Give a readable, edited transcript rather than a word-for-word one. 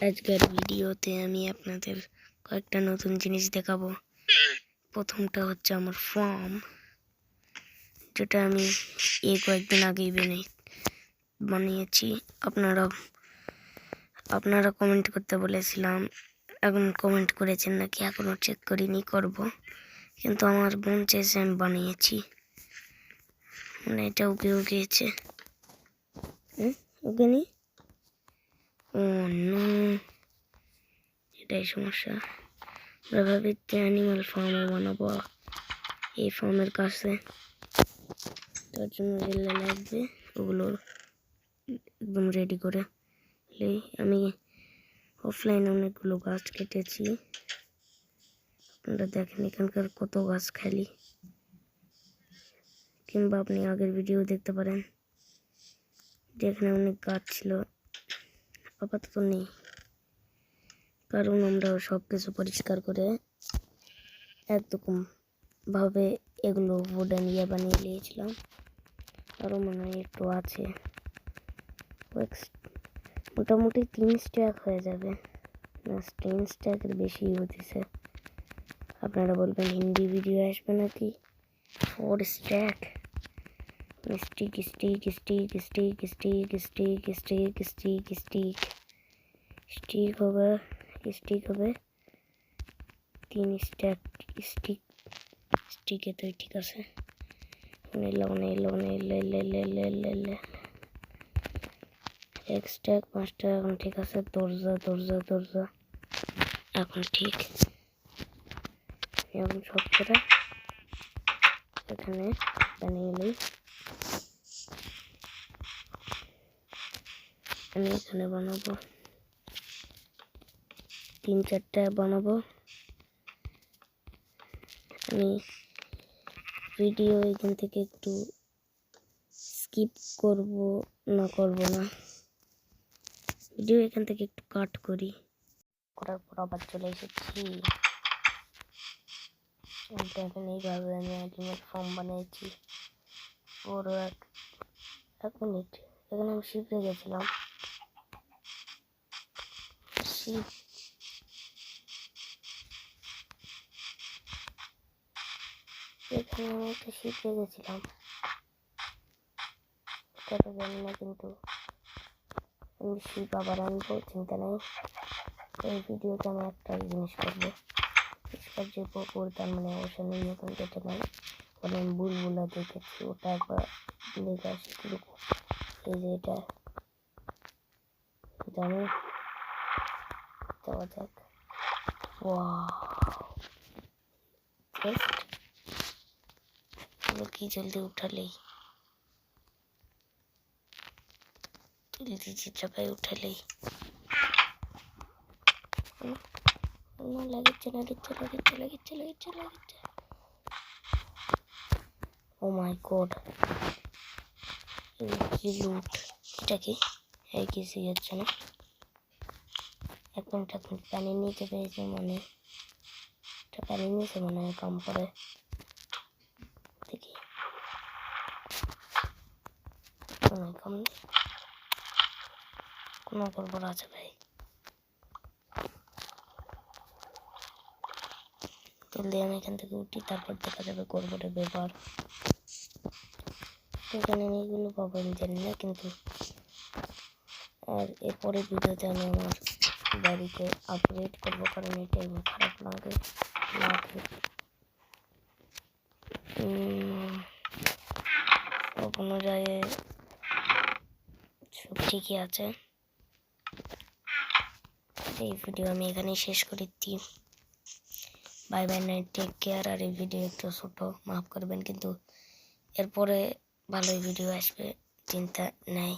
আজকের ভিডিওতে আমি আপনাদের কয়েকটা নতুন জিনিস দেখাবো। প্রথমটা হচ্ছে আমার ফার্ম, যেটা আমি কয়েকদিন আগেই বানিয়েছি। আপনারা কমেন্ট করতে বলেছিলাম, এখন কমেন্ট করেছেন নাকি এখনও চেক করিনি, করব। কিন্তু আমার মন চেয়েছে, আমি বানিয়েছি। মানে এটা উগিয়েছে ওগেনি। ও নো, এটাই সমস্যা। আমরা ভাবছি অ্যানিমাল ফার্মও বানাবো এই ফার্মের কাছে। তার জন্য যেগুলো লাগবে ওগুলো একদম রেডি করে আমি অফলাইনে অনেকগুলো গাছ কেটেছি। আপনারা দেখেন এখানকার কত গাছ খালি, কিংবা আপনি আগের ভিডিও দেখতে পারেন, যেখানে অনেক গাছ ছিল, আপাতত নেই। কারণ আমরা সব কিছু পরিষ্কার করে একরকম ভাবে এগুলো উডেন বানিয়ে নিয়েছিলাম। আরও মনে হয় একটু আছে, মোটামুটি 3 স্ট্যাক হয়ে যাবে, না 10 স্ট্যাকের বেশি হতেছে। আপনারা বলবেন হিন্দি ভিডিও আসবে নাকি? 4 stack stick stick stick stick stick stick stick stick stick stick হবে, স্টিক হবে 3 স্ট্যাক স্টিকে। তো ঠিক আছে, এক স্ট্যাক 5টা এখন ঠিক আছে। দরজা এখন ঠিক। এখন সব করে এখানে বানিয়ে নিই। আমি এখানে বানাবো 3-4টা বানাবো। আমি ভিডিও এখান থেকে একটু স্কিপ করব না ভিডিও এখান থেকে একটু কাট করার পর আবার চলে এসেছি। দেখেন এইভাবে আমি অ্যানিমাল ফার্ম বানিয়েছি। বড় এক মিনিট, এখানে আমি শিপে গেছিলাম। এখানে আমি একটা শিপে গেছিলাম, এটা তো জানি না, কিন্তু আমি শিপ আবার আনবো, চিন্তা নেই। এই ভিডিওতে আমি একটা জিনিস করবো, যে পুকুর, তার মানে ওশানের মতন যেটা নয়, মানে আমি বুলবুলা দেখেছি, ওটা একবার দেখে আসি কিরকম। এই যে এটা জানি, যাওয়া যাক। কি জলদি উঠালেই চাপাই উঠালেই লাগিচ্ছে। ও মাই গড, লুট। এটা কি কিছু হচ্ছে না। এক মিনিট পানি নিতে পেরেছে, মানে এটা পানি নিয়েছে, মানে কাম করে দেখি। কোনো গড়বড় আছে ভাই? জলদি আমি এখান থেকে উঠি, তারপর দেখা যাবে গড়বড়ের ব্যাপার। এখানে আমি এগুলো পাবো আমি জানি না, কিন্তু আর এরপরে ভিডিওতে আমি আমার বাড়িতে আপগ্রেড করবো, কারণ এটা আমার খারাপ লাগে। সব অনুযায়ী সব ঠিকই আছে। এই ভিডিও আমি এখানেই শেষ করে দিই। Bye bye, night, take care. আর এই ভিডিও একটু ছোট, মাফ করবেন, কিন্তু এরপরে ভালোই ভিডিও আসবে, চিন্তা নেই।